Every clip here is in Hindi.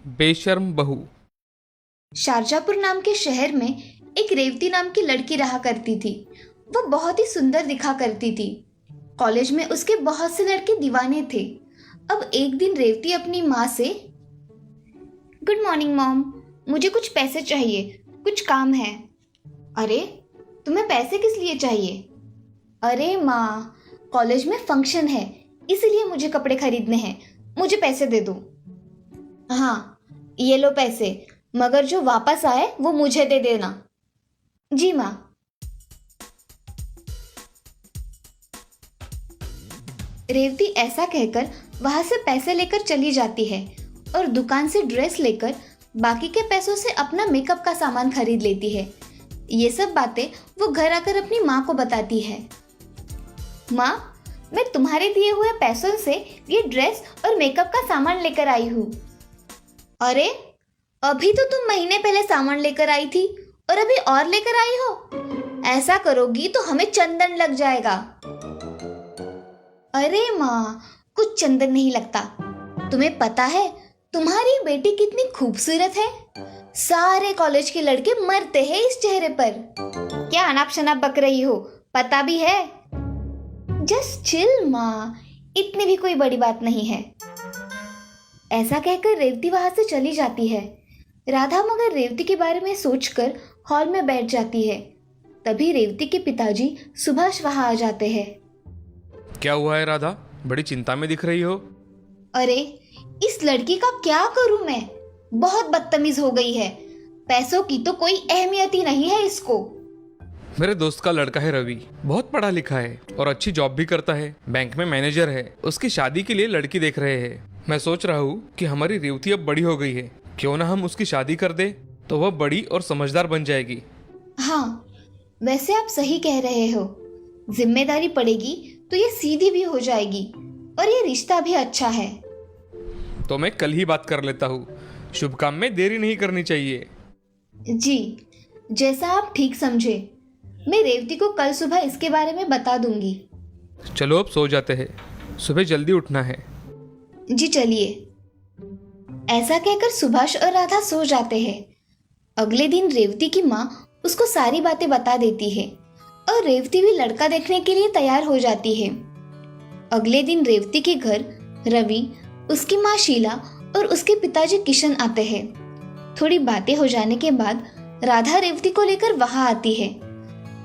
बेशर्म बहू। शारजापुर नाम के शहर में एक रेवती नाम की लड़की रहा करती थी। वो बहुत ही सुंदर दिखा करती थी। कॉलेज में उसके बहुत से लड़के दीवाने थे। अब एक दिन रेवती अपनी माँ से, गुड मॉर्निंग मॉम, मुझे कुछ पैसे चाहिए, कुछ काम है। अरे, तुम्हें पैसे किस लिए चाहिए? अरे माँ, कॉलेज में फंक्शन है, इसीलिए मुझे कपड़े खरीदने हैं, मुझे पैसे दे दो। हाँ, ये लो पैसे, मगर जो वापस आए वो मुझे दे देना। जी माँ। रेवती ऐसा कहकर वहां से पैसे लेकर चली जाती है और दुकान से ड्रेस लेकर बाकी के पैसों से अपना मेकअप का सामान खरीद लेती है। ये सब बातें वो घर आकर अपनी माँ को बताती है। माँ, मैं तुम्हारे दिए हुए पैसों से ये ड्रेस और मेकअप का सामान लेकर आई हूँ। अरे, अभी तो तुम महीने पहले सामान लेकर आई थी और अभी और लेकर आई हो। ऐसा करोगी तो हमें चंदन लग जाएगा। अरे माँ, कुछ चंदन नहीं लगता। तुम्हें पता है तुम्हारी बेटी कितनी खूबसूरत है? सारे कॉलेज के लड़के मरते हैं इस चेहरे पर। क्या अनाप शनाप बक रही हो, पता भी है। जस्ट चिल माँ, इतनी भी कोई बड़ी बात नहीं है। ऐसा कहकर रेवती वहां से चली जाती है। राधा मगर रेवती के बारे में सोचकर हॉल में बैठ जाती है। तभी रेवती के पिताजी सुभाष वहां आ जाते हैं। क्या हुआ है राधा, बड़ी चिंता में दिख रही हो? अरे, इस लड़की का क्या करूं मैं, बहुत बदतमीज हो गई है। पैसों की तो कोई अहमियत ही नहीं है इसको। मेरे दोस्त का लड़का है रवि, बहुत पढ़ा लिखा है और अच्छी जॉब भी करता है, बैंक में मैनेजर है। उसकी शादी के लिए लड़की देख रहे हैं। मैं सोच रहा हूँ कि हमारी रेवती अब बड़ी हो गई है, क्यों ना हम उसकी शादी कर दे, तो वह बड़ी और समझदार बन जाएगी। हाँ, वैसे आप सही कह रहे हो। जिम्मेदारी पड़ेगी तो ये सीधी भी हो जाएगी और ये रिश्ता भी अच्छा है। तो मैं कल ही बात कर लेता हूँ। शुभ काम में देरी नहीं करनी चाहिए। जी, जैसा आप ठीक समझे। मैं रेवती को कल सुबह इसके बारे में बता दूंगी। चलो अब सो जाते हैं, सुबह जल्दी उठना है। जी चलिए। ऐसा कहकर सुभाष और राधा सो जाते हैं। अगले दिन रेवती की माँ उसको सारी बातें बता देती है और रेवती भी लड़का देखने के लिए तैयार हो जाती है। अगले दिन रेवती के घर रवि, उसकी माँ शीला और उसके पिताजी किशन आते हैं। थोड़ी बातें हो जाने के बाद राधा रेवती को लेकर वहां आती है।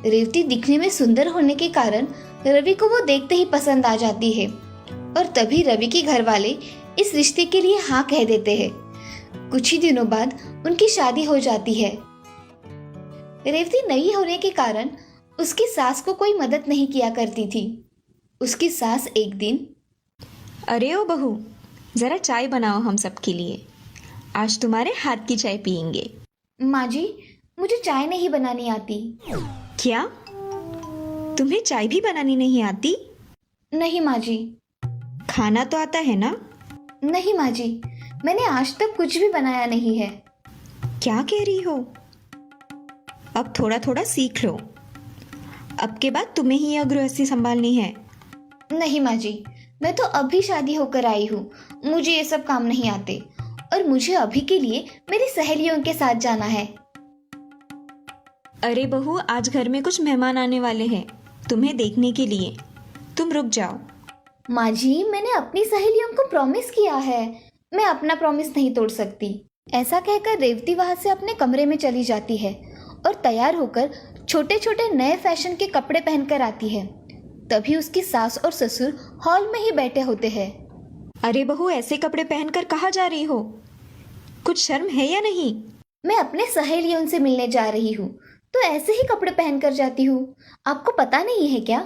रेवती दिखने में सुंदर होने के कारण रवि को वो देखते ही पसंद आ जाती है और तभी रवि के घर वाले इस रिश्ते के लिए हाँ कह देते हैं। कुछ ही दिनों बाद उनकी शादी हो जाती है। रेवती नई होने के कारण उसकी सास को कोई मदद नहीं किया करती थी। उसकी सास एक दिन, अरे ओ बहू, जरा चाय बनाओ हम सबके लिए, आज तुम्हारे हाथ की चाय पियेंगे। माँ जी, मुझे चाय नहीं बनानी आती। क्या तुम्हें चाय भी बनानी नहीं आती? नहीं माँ जी। खाना तो आता है ना? नहीं माँ जी, मैंने आज तक कुछ भी बनाया नहीं है। क्या कह रही हो? अब थोड़ा थोड़ा सीख लो, अब के बाद तुम्हें ही यह गृहस्थी संभालनी है। नहीं माँ जी, मैं तो अभी शादी होकर आई हूँ, मुझे ये सब काम नहीं आते और मुझे अभी के लिए मेरी सहेलियों के साथ जाना है। अरे बहू, आज घर में कुछ मेहमान आने वाले हैं तुम्हें देखने के लिए, तुम रुक जाओ। माँ जी, मैंने अपनी सहेलियों को प्रॉमिस किया है, मैं अपना प्रॉमिस नहीं तोड़ सकती। ऐसा कहकर रेवती वहां से अपने कमरे में चली जाती है और तैयार होकर छोटे छोटे नए फैशन के कपड़े पहनकर आती है। तभी उसकी सास और ससुर हॉल में ही बैठे होते हैं। अरे बहू, ऐसे कपड़े पहनकर कहाँ जा रही हो? कुछ शर्म है या नहीं? मैं अपने सहेलियों से मिलने जा रही हूँ तो ऐसे ही कपड़े पहनकर जाती हूँ, आपको पता नहीं है क्या?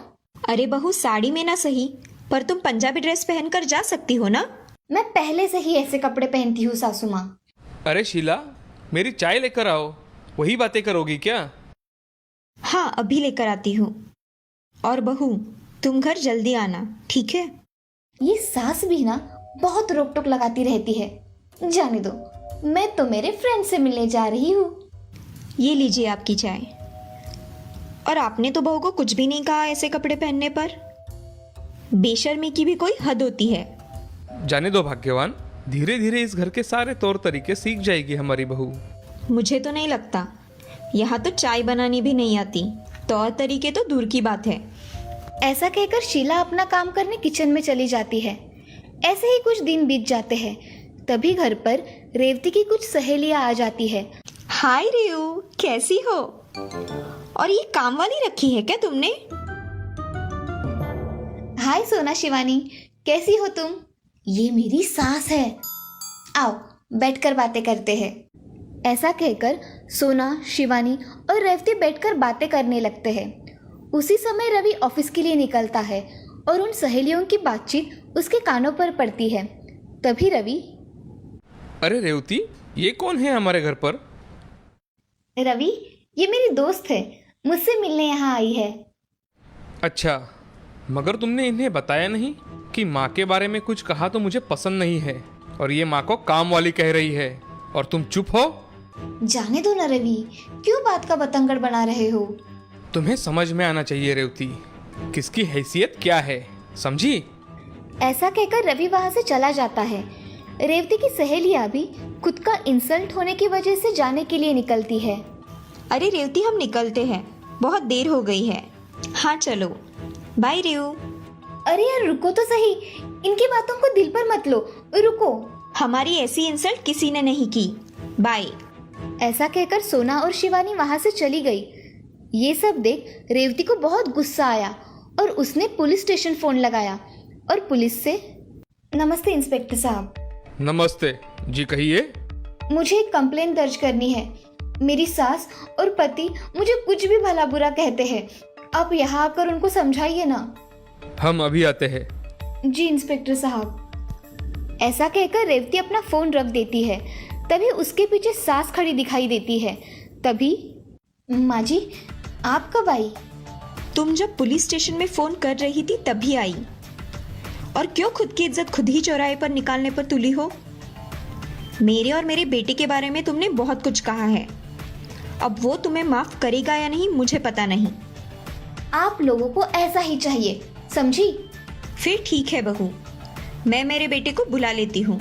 अरे बहू, साड़ी में ना सही, पर तुम पंजाबी ड्रेस पहनकर जा सकती हो ना? मैं पहले से ही ऐसे कपड़े पहनती हूँ सासू माँ। अरे शीला, मेरी चाय लेकर आओ, वही बातें करोगी क्या? हाँ, अभी लेकर आती हूँ। और बहू, तुम घर जल्दी आना, ठीक है? ये सास भी ना बहुत रोक टोक लगाती रहती है। जाने दो, मैं तो मेरे फ्रेंड से मिलने जा रही हूँ। ये लीजिए आपकी चाय। और आपने तो बहू को कुछ भी नहीं कहा ऐसे कपड़े पहनने पर। बेशर्मी की भी कोई हद होती है। जाने दो भाग्यवान, धीरे धीरे इस घर के सारे तौर तरीके सीख जाएगी हमारी बहू। मुझे तो नहीं लगता। यहाँ तो चाय बनानी भी नहीं आती, तौर तरीके तो दूर की बात है। ऐसा कहकर शीला अपना काम करने किचन में चली जाती है। ऐसे ही कुछ दिन बीत जाते हैं। तभी घर पर रेवती की कुछ सहेलियां आ जाती है। हाय रेऊ, कैसी हो? और ये काम वाली रखी है क्या तुमने? हाय सोना शिवानी, कैसी हो तुम? ये मेरी सास है। आओ बैठकर बातें करते हैं। ऐसा कहकर सोना, शिवानी और रेवती बैठकर बातें करने लगते हैं। उसी समय रवि ऑफिस के लिए निकलता है और उन सहेलियों की बातचीत उसके कानों पर पड़ती है। तभी रवि, अरे रेवती, ये कौन है हमारे घर पर? रवि ये मेरी दोस्त है, मुझसे मिलने यहाँ आई है। अच्छा, मगर तुमने इन्हें बताया नहीं कि माँ के बारे में कुछ कहा तो मुझे पसंद नहीं है, और ये माँ को काम वाली कह रही है और तुम चुप हो। जाने दो ना रवि, क्यों बात का बतंगड़ बना रहे हो? तुम्हें समझ में आना चाहिए रेवती, किसकी हैसियत क्या है, समझी? ऐसा कहकर रवि वहां से चला जाता है। रेवती की सहेलियां भी खुद का इंसल्ट होने की वजह से जाने के लिए निकलती है। अरे रेवती, हम निकलते हैं, बहुत देर हो गई है। हाँ चलो, बाय रेऊ। अरे यार रुको तो सही, इनकी बातों को दिल पर मत लो, रुको। हमारी ऐसी इंसल्ट किसी ने नहीं की, बाय। ऐसा कहकर सोना और शिवानी वहां से चली गई। ये सब देख रेवती को बहुत गुस्सा आया और उसने पुलिस स्टेशन फोन लगाया और पुलिस से, नमस्ते इंस्पेक्टर साहब। नमस्ते जी, कहिए। मुझे एक कंप्लेंट दर्ज करनी है। मेरी सास और पति मुझे कुछ भी भला बुरा कहते हैं। आप यहाँ आकर उनको समझाइए ना। हम अभी आते हैं। जी इंस्पेक्टर साहब। ऐसा कहकर रेवती अपना फोन रख देती है। तभी उसके पीछे सास खड़ी दिखाई देती है। तभी, माँ जी आप कब आई? तुम जब पुलिस स्टेशन में फोन कर रही थी तभी आई। और क्यों खुद की इज्जत खुद ही चौराहे पर निकालने पर तुली हो? मेरे और मेरे बेटे के बारे में तुमने बहुत कुछ कहा है। अब वो तुम्हें माफ करेगा या नहीं मुझे पता नहीं। आप लोगों को ऐसा ही चाहिए, समझी? फिर ठीक है बहू, मैं मेरे बेटे को बुला लेती हूँ।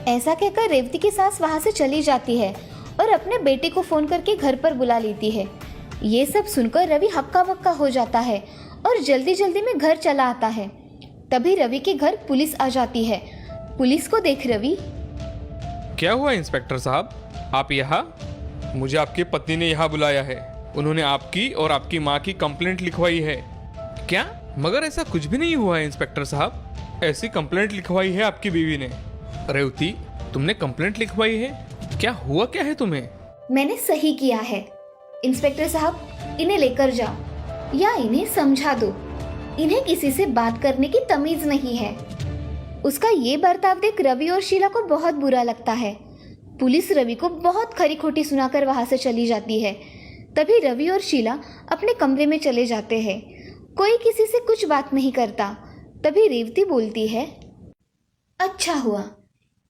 ऐसा कहकर रेवती की सास वहां से चली जाती है और अपने बेटे को फोन करके घर पर बुला लेती है। ये सब सुनकर रवि हक्का बक्का हो जाता है और जल्दी जल्दी में घर चला आता है। तभी रवि के घर पुलिस आ जाती है। पुलिस को देख रवि, क्या हुआ इंस्पेक्टर साहब, आप यहाँ? मुझे आपकी पत्नी ने यहाँ बुलाया है। उन्होंने आपकी और आपकी माँ की कंप्लेंट लिखवाई है। क्या? मगर ऐसा कुछ भी नहीं हुआ है इंस्पेक्टर साहब। ऐसी कंप्लेंट लिखवाई है आपकी बीवी ने। रेवती, तुमने कंप्लेंट लिखवाई है? क्या हुआ क्या है तुम्हें? मैंने सही किया है। इंस्पेक्टर साहब इन्हें लेकर जाओ या इन्हें समझा दो। इन्हें किसी से बात करने की तमीज नहीं है। उसका ये बर्ताव देख रवि और शीला को बहुत बुरा लगता है। पुलिस रवि को बहुत खरी खोटी सुनाकर वहां से चली जाती है। तभी रवि और शीला अपने कमरे में चले जाते हैं। कोई किसी से कुछ बात नहीं करता। तभी रेवती बोलती है, अच्छा हुआ,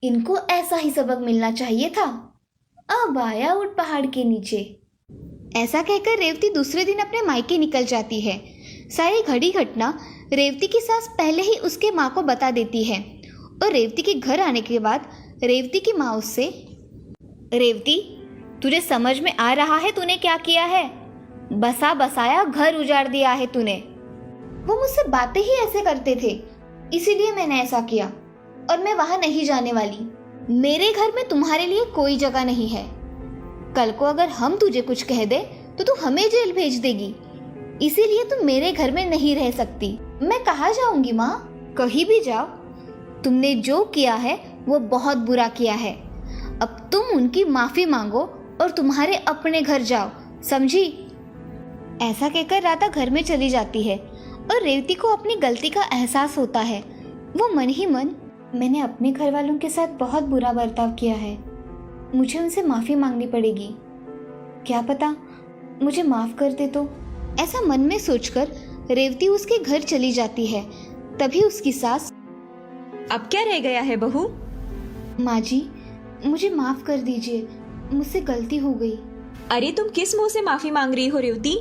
इनको ऐसा ही सबक मिलना चाहिए था। अब आया ऊंट पहाड़ के नीचे। ऐसा कहकर रेवती दूसरे दिन अपने मायके निकल जाती है। सारी घड़ी घटना रेवती की सास पहले ही उसके माँ को बता देती है और रेवती के घर आने के बाद रेवती की माँ उससे, रेवती तुझे समझ में आ रहा है तूने क्या किया है? बसा बसाया घर उजाड़ दिया है तूने। वो मुझसे बातें ही ऐसे करते थे, इसीलिए मैंने ऐसा किया और मैं वहां नहीं जाने वाली। मेरे घर में तुम्हारे लिए कोई जगह नहीं है। कल को अगर हम तुझे कुछ कह दे तो तू हमें जेल भेज देगी। इसीलिए तुम मेरे घर में नहीं रह सकती। मैं कहाँ जाऊंगी माँ? कहीं भी जाओ। तुमने जो किया है वो बहुत बुरा किया है। अब तुम उनकी माफी मांगो और तुम्हारे अपने घर जाओ, समझी? ऐसा कहकर राधा घर में चली जाती है और रेवती को अपनी गलती का एहसास होता है। वो मन ही मन, मैंने अपने घर वालों के साथ बहुत बुरा बर्ताव किया है, मुझे उनसे माफी मांगनी पड़ेगी। क्या पता मुझे माफ कर दे तो। ऐसा मन में सोचकर रेवती उसके घर चली जाती है। तभी उसकी सास, अब क्या रह गया है बहू? माँ जी मुझे माफ कर दीजिए, मुझसे गलती हो गई। अरे तुम किस मुंह से माफी मांग रही हो रेवती?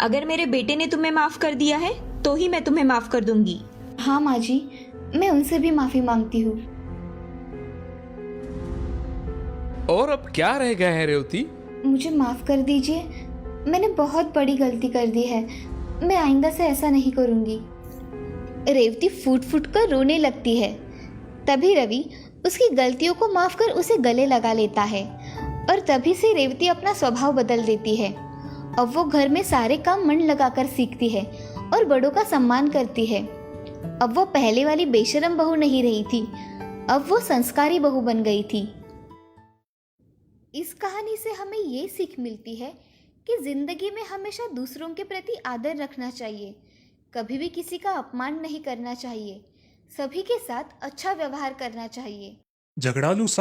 अगर मेरे बेटे ने तुम्हें माफ कर दिया है तो ही मैं तुम्हें माफ कर दूंगी। हाँ माँ जी, मैं उनसे भी माफी मांगती हूँ। और अब क्या रह गया है रेवती? मुझे माफ कर दीजिए, मैंने बहुत बड़ी गलती कर दी है। मैं आइंदा से ऐसा नहीं करूँगी। रेवती फूट फूट कर रोने लगती है। तभी रवि उसकी गलतियों को माफ कर उसे गले लगा लेता है और तभी से रेवती अपना स्वभाव बदल देती है। अब वो घर में सारे काम मन लगाकर सीखती है और बड़ों का सम्मान करती है। अब वो पहले वाली बेशरम बहू नहीं रही थी, अब वो संस्कारी बहू बन गई थी। इस कहानी से हमें ये सीख मिलती है कि जिंदगी में हमेशा दूसरों के प्रति आदर रखना चाहिए, कभी भी किसी का अपमान नहीं करना चाहिए, सभी के साथ अच्छा व्यवहार करना चाहिए। झगड़ालू सा